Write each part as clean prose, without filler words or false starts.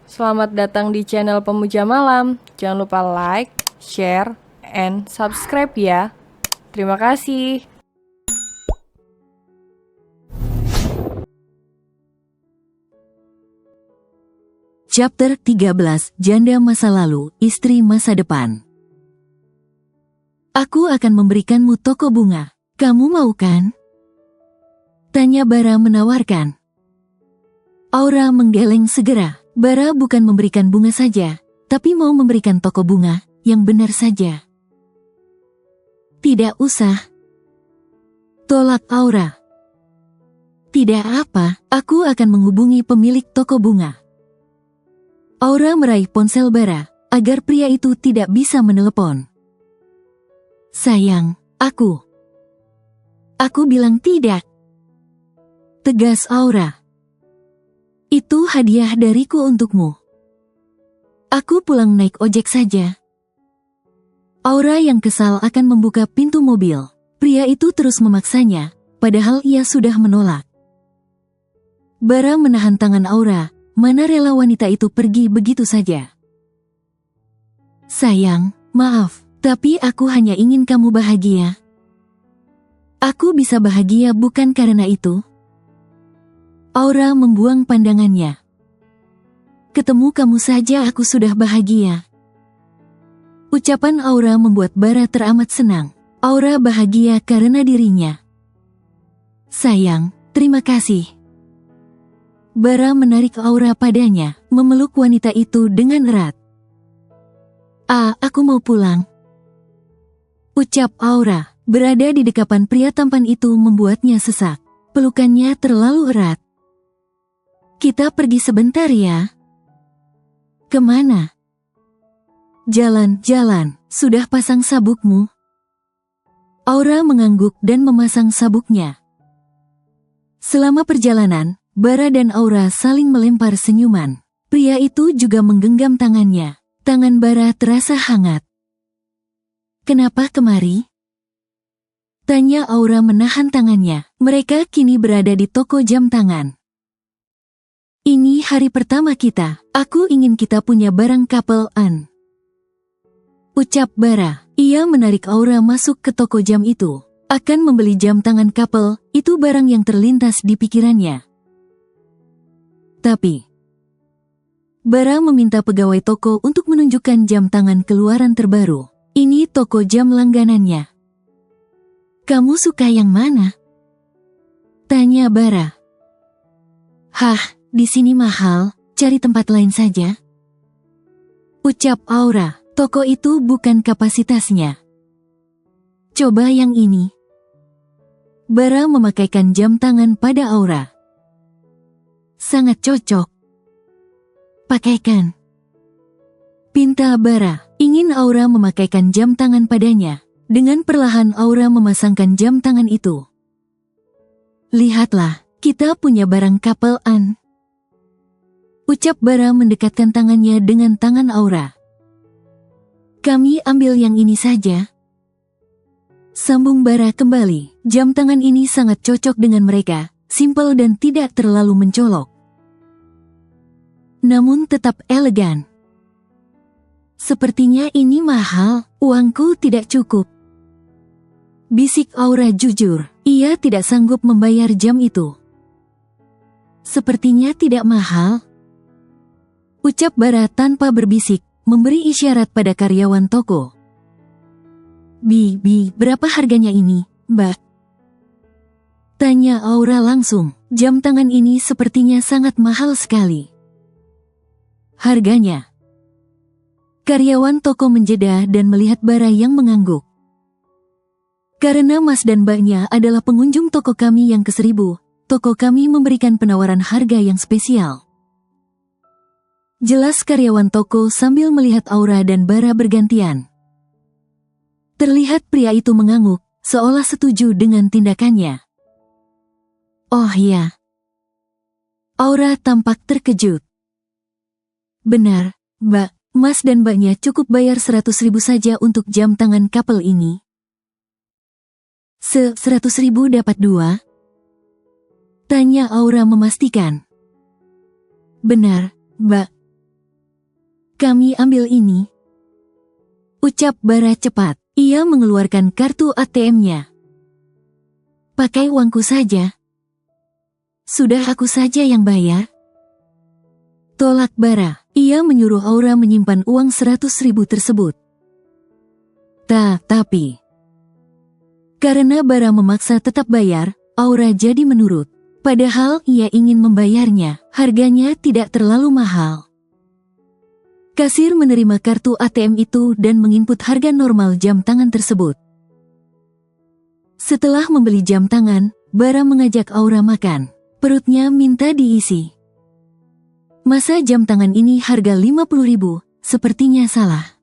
Selamat datang di channel Pemuja Malam. Jangan lupa like, share, and subscribe ya. Terima kasih. Chapter 13, Janda Masa Lalu, Istri Masa Depan. Aku akan memberikanmu toko bunga. Kamu mau kan? Tanya Bara menawarkan. Aura menggeleng segera. Bara bukan memberikan bunga saja, tapi mau memberikan toko bunga yang benar saja. Tidak usah. Tolak Aura. Tidak apa, aku akan menghubungi pemilik toko bunga. Aura meraih ponsel Bara, agar pria itu tidak bisa menelepon. Sayang, aku bilang tidak. Tegas Aura. Itu hadiah dariku untukmu. Aku pulang naik ojek saja. Aura yang kesal akan membuka pintu mobil. Pria itu terus memaksanya, padahal ia sudah menolak. Bara menahan tangan Aura, mana rela wanita itu pergi begitu saja. Sayang, maaf, tapi aku hanya ingin kamu bahagia. Aku bisa bahagia bukan karena itu. Aura membuang pandangannya. Ketemu kamu saja aku sudah bahagia. Ucapan Aura membuat Bara teramat senang. Aura bahagia karena dirinya. Sayang, terima kasih. Bara menarik Aura padanya, memeluk wanita itu dengan erat. Aku mau pulang. Ucap Aura, berada di dekapan pria tampan itu membuatnya sesak. Pelukannya terlalu erat. Kita pergi sebentar ya. Kemana? Jalan-jalan, sudah pasang sabukmu? Aura mengangguk dan memasang sabuknya. Selama perjalanan, Bara dan Aura saling melempar senyuman. Pria itu juga menggenggam tangannya. Tangan Bara terasa hangat. Kenapa kemari? Tanya Aura menahan tangannya. Mereka kini berada di toko jam tangan. Ini hari pertama kita. Aku ingin kita punya barang couple-an. Ucap Bara. Ia menarik Aura masuk ke toko jam itu. Akan membeli jam tangan couple, itu barang yang terlintas di pikirannya. Tapi Bara meminta pegawai toko untuk menunjukkan jam tangan keluaran terbaru. Ini toko jam langganannya. Kamu suka yang mana? Tanya Bara. Hah, di sini mahal, cari tempat lain saja. Ucap Aura, toko itu bukan kapasitasnya. Coba yang ini. Bara memakaikan jam tangan pada Aura. Sangat cocok. Pakaikan. Pinta Bara, ingin Aura memakaikan jam tangan padanya. Dengan perlahan Aura memasangkan jam tangan itu. Lihatlah, kita punya barang couple-an. Ucap Bara mendekatkan tangannya dengan tangan Aura. Kami ambil yang ini saja. Sambung Bara kembali. Jam tangan ini sangat cocok dengan mereka, simpel dan tidak terlalu mencolok. Namun tetap elegan. Sepertinya ini mahal, uangku tidak cukup. Bisik Aura jujur, ia tidak sanggup membayar jam itu. Sepertinya tidak mahal. Ucap Bara tanpa berbisik, memberi isyarat pada karyawan toko. Berapa harganya ini, Mbak? Tanya Aura langsung, jam tangan ini sepertinya sangat mahal sekali. Harganya. Karyawan toko menjeda dan melihat Bara yang mengangguk. Karena Mas dan Mbaknya adalah pengunjung toko kami yang ke-1000, toko kami memberikan penawaran harga yang spesial. Jelas karyawan toko sambil melihat Aura dan Bara bergantian. Terlihat pria itu mengangguk, seolah setuju dengan tindakannya. Oh ya. Aura tampak terkejut. Benar, Mbak, Mas dan Mbaknya cukup bayar 100.000 saja untuk jam tangan couple ini. 100.000 dapat 2? Tanya Aura memastikan. Benar, Mbak. Kami ambil ini. Ucap Bara cepat. Ia mengeluarkan kartu ATM-nya. Pakai uangku saja. Sudah aku saja yang bayar. Tolak Bara. Ia menyuruh Aura menyimpan uang 100.000 tersebut. Tapi karena Bara memaksa tetap bayar, Aura jadi menurut. Padahal ia ingin membayarnya, harganya tidak terlalu mahal. Kasir menerima kartu ATM itu dan menginput harga normal jam tangan tersebut. Setelah membeli jam tangan, Bara mengajak Aura makan. Perutnya minta diisi. Masa jam tangan ini harga 50.000, sepertinya salah.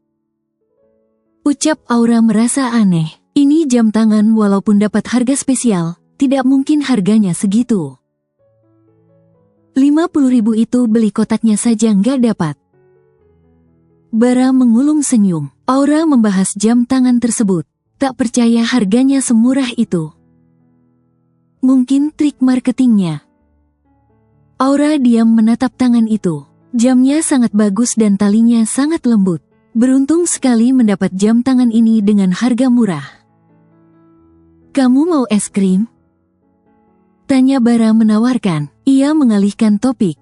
Ucap Aura merasa aneh. Ini jam tangan walaupun dapat harga spesial, tidak mungkin harganya segitu. 50.000 itu beli kotaknya saja nggak dapat. Bara mengulung senyum. Aura membahas jam tangan tersebut. Tak percaya harganya semurah itu. Mungkin trik marketingnya. Aura diam menatap tangan itu. Jamnya sangat bagus dan talinya sangat lembut. Beruntung sekali mendapat jam tangan ini dengan harga murah. Kamu mau es krim? Tanya Bara menawarkan. Ia mengalihkan topik.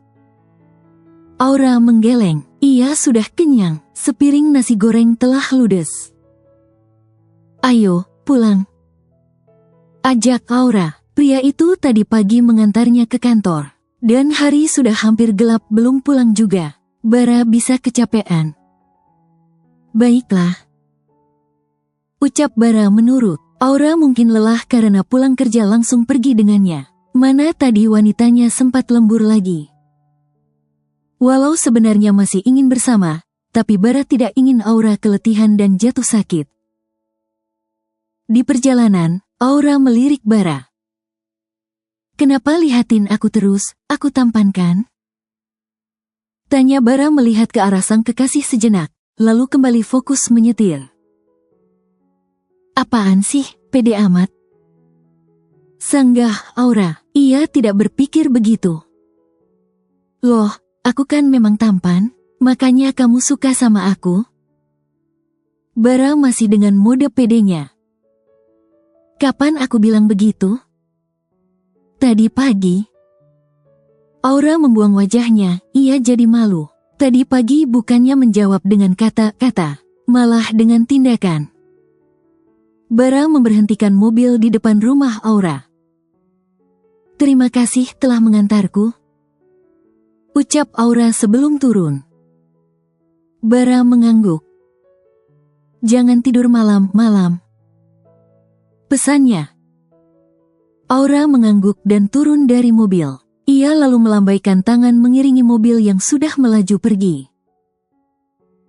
Aura menggeleng. Ia sudah kenyang. Sepiring nasi goreng telah ludes. Ayo, pulang. Ajak Aura. Pria itu tadi pagi mengantarnya ke kantor. Dan hari sudah hampir gelap belum pulang juga. Bara bisa kecapean. Baiklah. Ucap Bara menurut. Aura mungkin lelah karena pulang kerja langsung pergi dengannya. Mana tadi wanitanya sempat lembur lagi. Walau sebenarnya masih ingin bersama, tapi Bara tidak ingin Aura keletihan dan jatuh sakit. Di perjalanan, Aura melirik Bara. Kenapa lihatin aku terus, aku tampankan? Tanya Bara melihat ke arah sang kekasih sejenak, lalu kembali fokus menyetir. Apaan sih, pede amat? Sanggah Aura, ia tidak berpikir begitu. Loh, aku kan memang tampan, makanya kamu suka sama aku? Bara masih dengan mode pedenya. Kapan aku bilang begitu? Tadi pagi. Aura membuang wajahnya, ia jadi malu. Tadi pagi bukannya menjawab dengan kata-kata, malah dengan tindakan. Bara memberhentikan mobil di depan rumah Aura. Terima kasih telah mengantarku. Ucap Aura sebelum turun. Bara mengangguk. Jangan tidur malam-malam. Pesannya. Aura mengangguk dan turun dari mobil. Ia lalu melambaikan tangan mengiringi mobil yang sudah melaju pergi.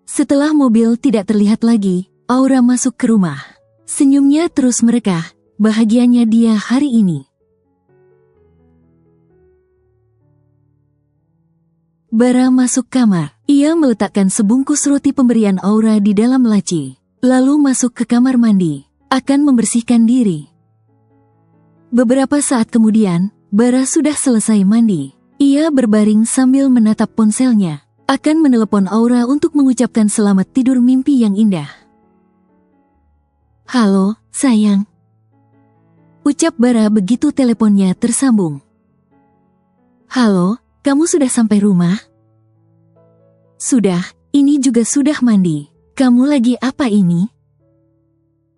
Setelah mobil tidak terlihat lagi, Aura masuk ke rumah. Senyumnya terus merekah, bahagianya dia hari ini. Bara masuk kamar. Ia meletakkan sebungkus roti pemberian Aura di dalam laci. Lalu masuk ke kamar mandi. Akan membersihkan diri. Beberapa saat kemudian, Bara sudah selesai mandi. Ia berbaring sambil menatap ponselnya. Akan menelepon Aura untuk mengucapkan selamat tidur mimpi yang indah. Halo, sayang. Ucap Bara begitu teleponnya tersambung. Halo, kamu sudah sampai rumah? Sudah, ini juga sudah mandi. Kamu lagi apa ini?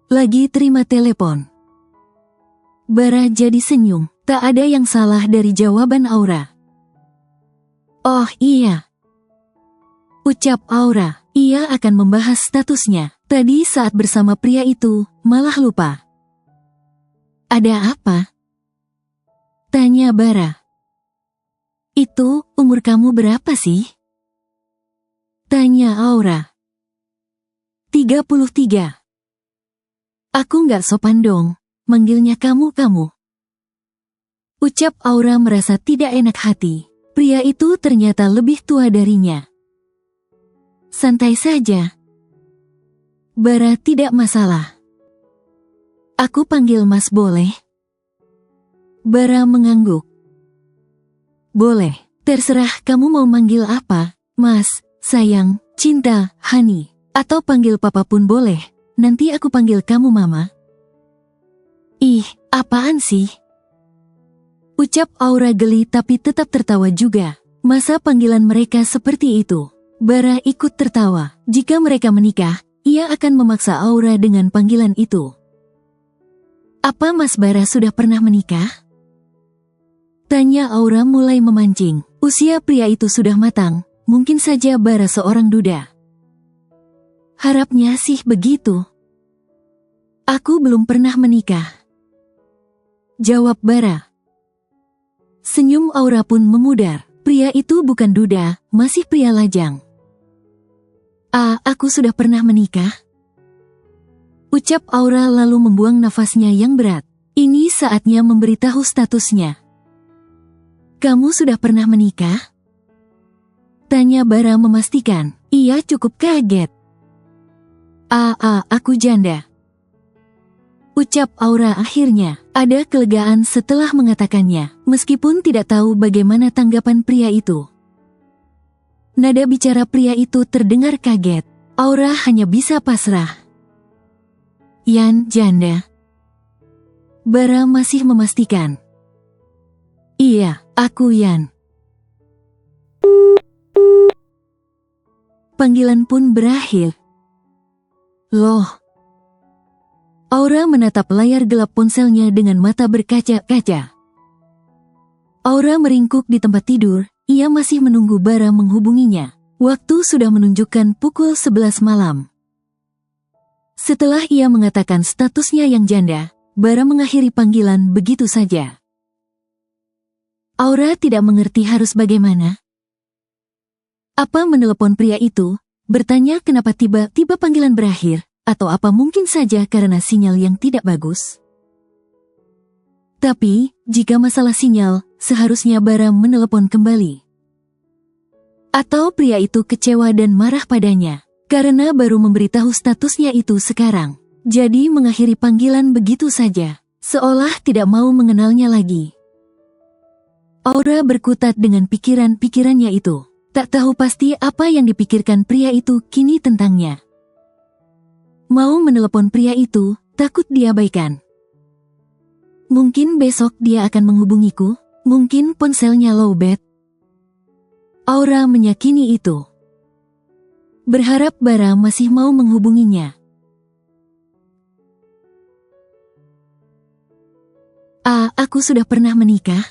Lagi terima telepon. Bara jadi senyum, tak ada yang salah dari jawaban Aura. Oh iya. Ucap Aura, ia akan membahas statusnya. Tadi saat bersama pria itu, malah lupa. Ada apa? Tanya Bara. Itu, umur kamu berapa sih? Tanya Aura. 33. Aku nggak sopan dong, manggilnya kamu-kamu. Ucap Aura merasa tidak enak hati. Pria itu ternyata lebih tua darinya. Santai saja. Bara tidak masalah. Aku panggil Mas boleh? Bara mengangguk. Boleh, terserah kamu mau manggil apa, Mas, sayang, Cinta, Hani, atau panggil papa pun boleh. Nanti aku panggil kamu mama. Ih, apaan sih? Ucap Aura geli tapi tetap tertawa juga. Masa panggilan mereka seperti itu? Bara ikut tertawa. Jika mereka menikah, ia akan memaksa Aura dengan panggilan itu. Apa Mas Bara sudah pernah menikah? Tanya Aura mulai memancing. Usia pria itu sudah matang, mungkin saja Bara seorang duda. Harapnya sih begitu. Aku belum pernah menikah. Jawab Bara. Senyum Aura pun memudar. Pria itu bukan duda, masih pria lajang. Aku sudah pernah menikah. Ucap Aura lalu membuang nafasnya yang berat. Ini saatnya memberitahu statusnya. Kamu sudah pernah menikah? Tanya Bara memastikan. Ia cukup kaget. Aku janda. Ucap Aura akhirnya. Ada kelegaan setelah mengatakannya, meskipun tidak tahu bagaimana tanggapan pria itu. Nada bicara pria itu terdengar kaget. Aura hanya bisa pasrah. Yan, janda. Bara masih memastikan. Iya, aku Yan. Panggilan pun berakhir. Loh. Aura menatap layar gelap ponselnya dengan mata berkaca-kaca. Aura meringkuk di tempat tidur, ia masih menunggu Bara menghubunginya. Waktu sudah menunjukkan pukul 11 malam. Setelah ia mengatakan statusnya yang janda, Bara mengakhiri panggilan begitu saja. Aura tidak mengerti harus bagaimana. Apa menelepon pria itu, bertanya kenapa tiba-tiba panggilan berakhir, atau apa mungkin saja karena sinyal yang tidak bagus. Tapi, jika masalah sinyal, seharusnya Bara menelepon kembali. Atau pria itu kecewa dan marah padanya, karena baru memberitahu statusnya itu sekarang. Jadi mengakhiri panggilan begitu saja, seolah tidak mau mengenalnya lagi. Aura berkutat dengan pikiran-pikirannya itu. Tak tahu pasti apa yang dipikirkan pria itu kini tentangnya. Mau menelepon pria itu, takut diabaikan. Mungkin besok dia akan menghubungiku, mungkin ponselnya lowbat. Aura meyakini itu. Berharap Bara masih mau menghubunginya. Aku sudah pernah menikah.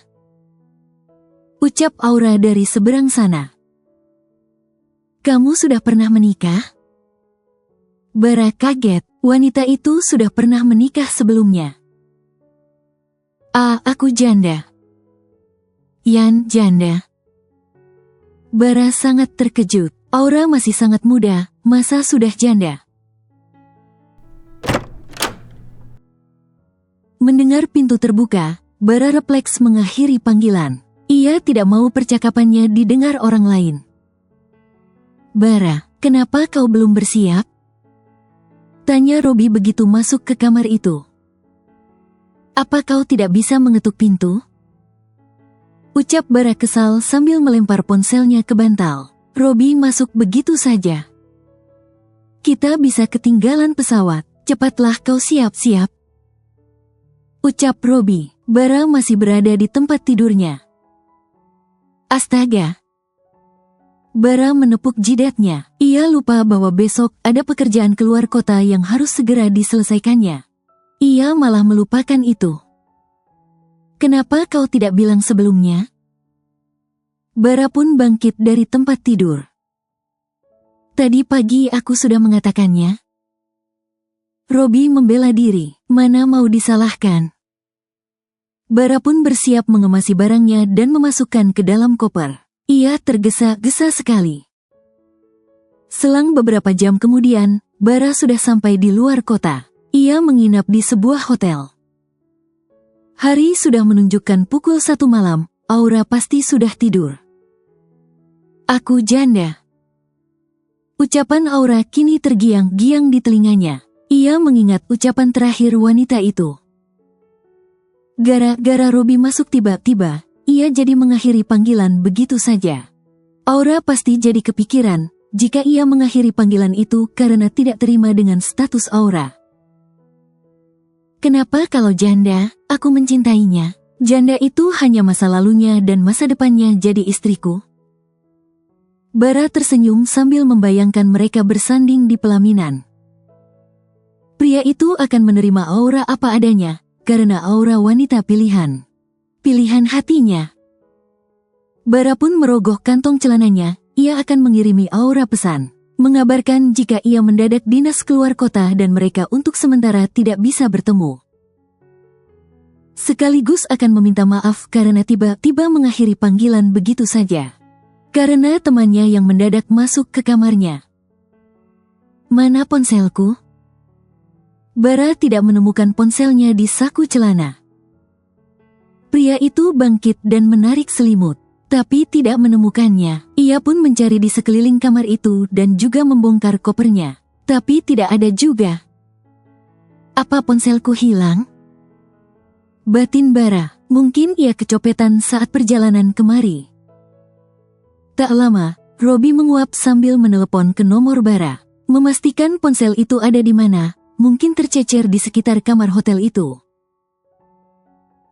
Ucap Aura dari seberang sana. Kamu sudah pernah menikah? Bara kaget, wanita itu sudah pernah menikah sebelumnya. Aku janda. Yan, janda. Bara sangat terkejut. Aura masih sangat muda, masa sudah janda? Mendengar pintu terbuka, Bara refleks mengakhiri panggilan. Ia tidak mau percakapannya didengar orang lain. Bara, kenapa kau belum bersiap? Tanya Robi begitu masuk ke kamar itu. Apa kau tidak bisa mengetuk pintu? Ucap Bara kesal sambil melempar ponselnya ke bantal. Robi masuk begitu saja. Kita bisa ketinggalan pesawat, cepatlah kau siap-siap. Ucap Robi. Bara masih berada di tempat tidurnya. Astaga. Bara menepuk jidatnya. Ia lupa bahwa besok ada pekerjaan keluar kota yang harus segera diselesaikannya. Ia malah melupakan itu. Kenapa kau tidak bilang sebelumnya? Bara pun bangkit dari tempat tidur. Tadi pagi aku sudah mengatakannya. Robi membela diri, mana mau disalahkan. Bara pun bersiap mengemasi barangnya dan memasukkan ke dalam koper. Ia tergesa-gesa sekali. Selang beberapa jam kemudian, Bara sudah sampai di luar kota. Ia menginap di sebuah hotel. Hari sudah menunjukkan pukul 1 malam, Aura pasti sudah tidur. Aku janda. Ucapan Aura kini tergiang-giang di telinganya. Ia mengingat ucapan terakhir wanita itu. Gara-gara Robi masuk tiba-tiba, ia jadi mengakhiri panggilan begitu saja. Aura pasti jadi kepikiran, jika ia mengakhiri panggilan itu karena tidak terima dengan status Aura. Kenapa kalau janda, aku mencintainya? Janda itu hanya masa lalunya dan masa depannya jadi istriku. Bara tersenyum sambil membayangkan mereka bersanding di pelaminan. Pria itu akan menerima Aura apa adanya, karena Aura wanita pilihan. Pilihan hatinya. Bara pun merogoh kantong celananya, ia akan mengirimi Aura pesan. Mengabarkan jika ia mendadak dinas keluar kota dan mereka untuk sementara tidak bisa bertemu. Sekaligus akan meminta maaf karena tiba-tiba mengakhiri panggilan begitu saja. Karena temannya yang mendadak masuk ke kamarnya. Mana ponselku? Bara tidak menemukan ponselnya di saku celana. Pria itu bangkit dan menarik selimut, tapi tidak menemukannya. Ia pun mencari di sekeliling kamar itu dan juga membongkar kopernya, tapi tidak ada juga. Apa ponselku hilang? Batin Bara, mungkin ia kecopetan saat perjalanan kemari. Tak lama, Robi menguap sambil menelepon ke nomor Bara, memastikan ponsel itu ada di mana, mungkin tercecer di sekitar kamar hotel itu.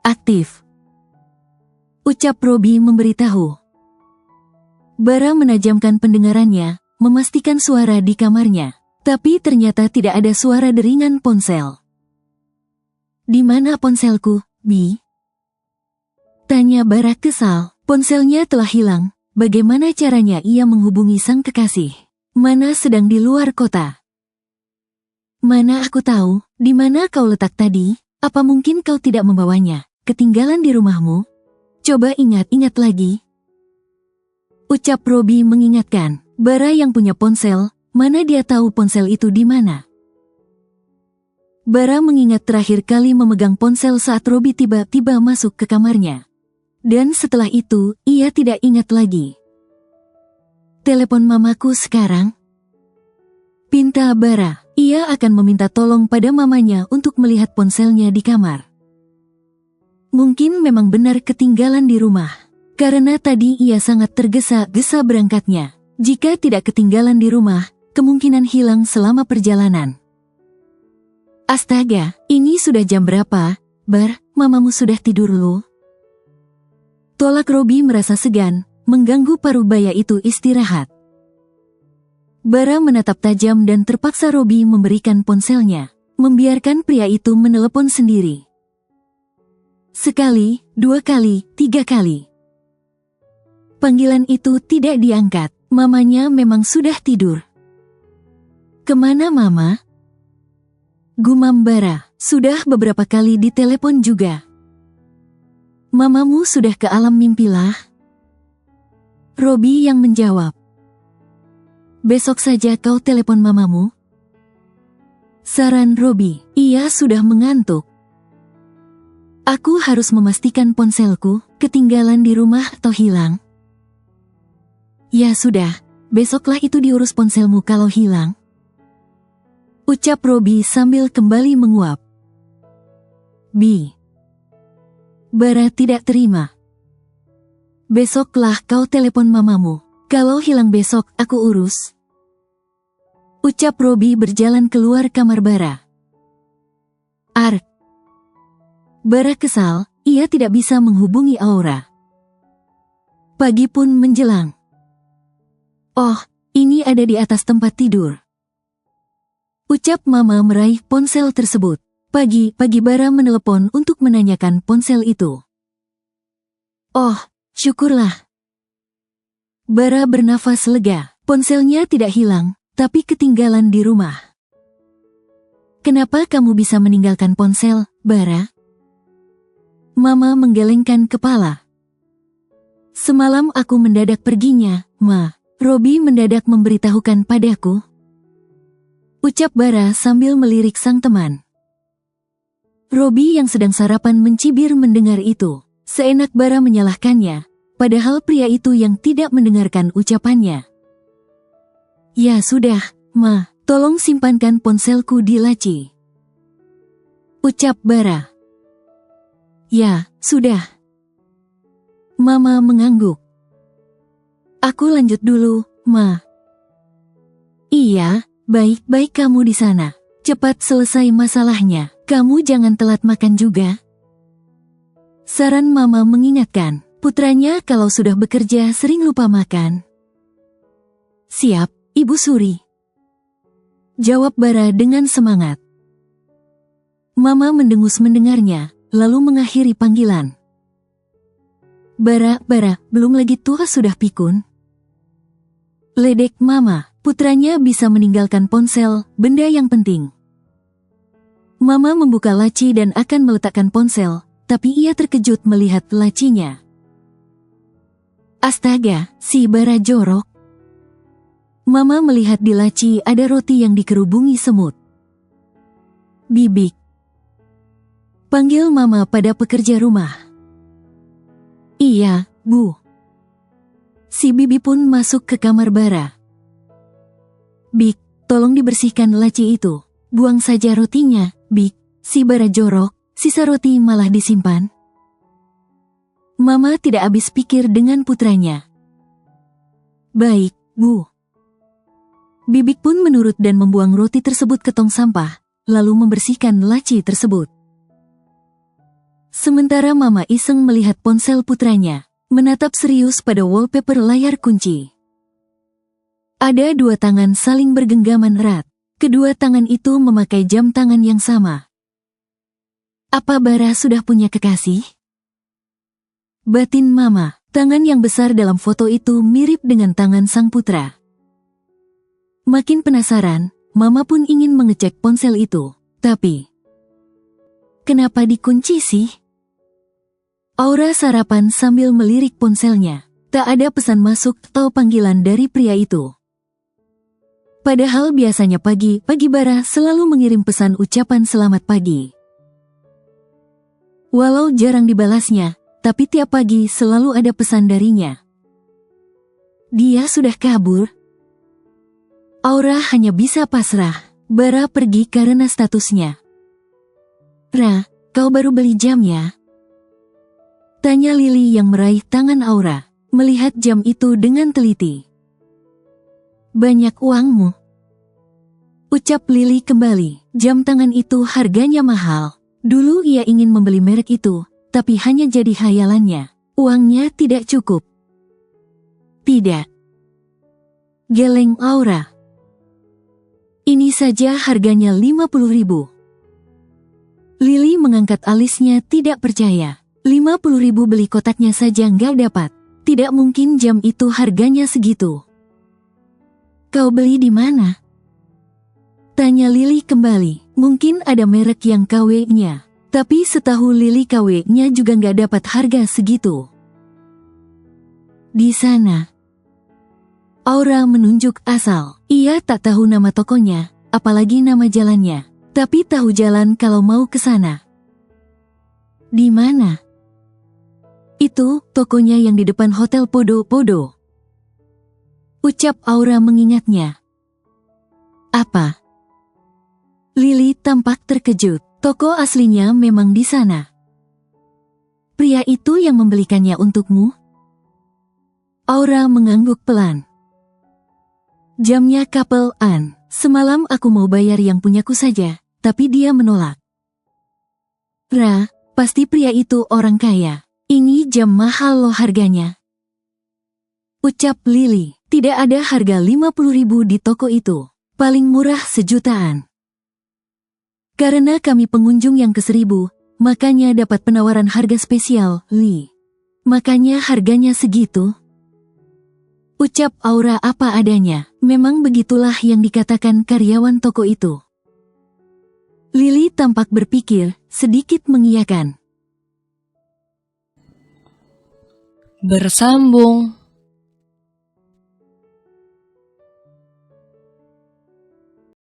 Aktif. Ucap Robi memberitahu. Bara menajamkan pendengarannya, memastikan suara di kamarnya. Tapi ternyata tidak ada suara deringan ponsel. Di mana ponselku, Bi? Tanya Bara kesal. Ponselnya telah hilang. Bagaimana caranya ia menghubungi sang kekasih? Mana sedang di luar kota. Mana aku tahu, di mana kau letak tadi? Apa mungkin kau tidak membawanya? Ketinggalan di rumahmu? Coba ingat-ingat lagi. Ucap Robi mengingatkan. Bara yang punya ponsel, mana dia tahu ponsel itu di mana? Bara mengingat terakhir kali memegang ponsel saat Robi tiba-tiba masuk ke kamarnya. Dan setelah itu, ia tidak ingat lagi. Telepon mamaku sekarang. Pinta Bara. Ia akan meminta tolong pada mamanya untuk melihat ponselnya di kamar. Mungkin memang benar ketinggalan di rumah. Karena tadi ia sangat tergesa-gesa berangkatnya. Jika tidak ketinggalan di rumah, kemungkinan hilang selama perjalanan. Astaga, ini sudah jam berapa? Bar, mamamu sudah tidur loh. Tolak Robi merasa segan, mengganggu parubaya itu istirahat. Bara menatap tajam dan terpaksa Robi memberikan ponselnya, membiarkan pria itu menelepon sendiri. Sekali, 2 kali, 3 kali. Panggilan itu tidak diangkat, mamanya memang sudah tidur. Kemana mama? Gumam Bara, sudah beberapa kali ditelepon juga. Mamamu sudah ke alam mimpilah? Robi yang menjawab. Besok saja kau telepon mamamu? Saran Robi, ia sudah mengantuk. Aku harus memastikan ponselku ketinggalan di rumah atau hilang. Ya sudah, besoklah itu diurus ponselmu kalau hilang. Ucap Robi sambil kembali menguap. Bi. Bara tidak terima. Besoklah kau telepon mamamu. Kalau hilang besok aku urus. Ucap Robi berjalan keluar kamar Bara. Ark. Bara kesal, ia tidak bisa menghubungi Aura. Pagi pun menjelang. Oh, ini ada di atas tempat tidur. Ucap mama meraih ponsel tersebut. Pagi-pagi Bara menelepon untuk menanyakan ponsel itu. Oh, syukurlah. Bara bernafas lega, ponselnya tidak hilang, tapi ketinggalan di rumah. Kenapa kamu bisa meninggalkan ponsel, Bara? Mama menggelengkan kepala. Semalam aku mendadak perginya, Ma. Robi mendadak memberitahukan padaku. Ucap Bara sambil melirik sang teman. Robi yang sedang sarapan mencibir mendengar itu. Seenak Bara menyalahkannya, padahal pria itu yang tidak mendengarkan ucapannya. Ya sudah, Ma, tolong simpankan ponselku di laci. Ucap Bara. Ya, sudah. Mama mengangguk. Aku lanjut dulu, Ma. Iya, baik-baik kamu di sana. Cepat selesai masalahnya. Kamu jangan telat makan juga. Saran Mama mengingatkan putranya kalau sudah bekerja sering lupa makan. Siap, Ibu Suri. Jawab Bara dengan semangat. Mama mendengus mendengarnya, lalu mengakhiri panggilan. Bara, belum lagi tua sudah pikun. Ledek Mama, putranya bisa meninggalkan ponsel, benda yang penting. Mama membuka laci dan akan meletakkan ponsel, tapi ia terkejut melihat lacinya. Astaga, si Bara jorok. Mama melihat di laci ada roti yang dikerubungi semut. Bibik. Panggil Mama pada pekerja rumah. Iya, Bu. Si Bibi pun masuk ke kamar Bara. Bik, tolong dibersihkan laci itu. Buang saja rotinya, Bik. Si Bara jorok, sisa roti malah disimpan. Mama tidak habis pikir dengan putranya. Baik, Bu. Bibik pun menurut dan membuang roti tersebut ke tong sampah, lalu membersihkan laci tersebut. Sementara Mama iseng melihat ponsel putranya, menatap serius pada wallpaper layar kunci. Ada dua tangan saling bergenggaman erat. Kedua tangan itu memakai jam tangan yang sama. Apa Bara sudah punya kekasih? Batin Mama, tangan yang besar dalam foto itu mirip dengan tangan sang putra. Makin penasaran, Mama pun ingin mengecek ponsel itu. Tapi, kenapa dikunci sih? Aura sarapan sambil melirik ponselnya. Tak ada pesan masuk atau panggilan dari pria itu. Padahal biasanya pagi-pagi Bara selalu mengirim pesan ucapan selamat pagi. Walau jarang dibalasnya, tapi tiap pagi selalu ada pesan darinya. Dia sudah kabur. Aura hanya bisa pasrah. Bara pergi karena statusnya. Ra, kau baru beli jam ya? Tanya Lili yang meraih tangan Aura, melihat jam itu dengan teliti. Banyak uangmu. Ucap Lili kembali, jam tangan itu harganya mahal. Dulu ia ingin membeli merek itu, tapi hanya jadi khayalannya. Uangnya tidak cukup. Tidak. Geleng Aura. Ini saja harganya 50.000. Lili mengangkat alisnya tidak percaya. 50.000 beli kotaknya saja nggak dapat. Tidak mungkin jam itu harganya segitu. Kau beli di mana? Tanya Lili kembali. Mungkin ada merek yang KW-nya. Tapi setahu Lili KW-nya juga nggak dapat harga segitu. Di sana. Aura menunjuk asal. Ia tak tahu nama tokonya, apalagi nama jalannya. Tapi tahu jalan kalau mau ke sana. Di mana? Itu tokonya yang di depan Hotel Podo-Podo. Ucap Aura mengingatnya. Apa? Lili tampak terkejut. Toko aslinya memang di sana. Pria itu yang membelikannya untukmu? Aura mengangguk pelan. Jamnya Couple An. Semalam aku mau bayar yang punyaku saja, tapi dia menolak. Ra, pasti pria itu orang kaya. Ini jam mahal loh harganya. Ucap Lili, tidak ada harga 50.000 di toko itu. Paling murah sejutaan. Karena kami pengunjung yang ke-1000, makanya dapat penawaran harga spesial, Li. Makanya harganya segitu. Ucap Aura apa adanya, memang begitulah yang dikatakan karyawan toko itu. Lili tampak berpikir, sedikit mengiyakan. Bersambung.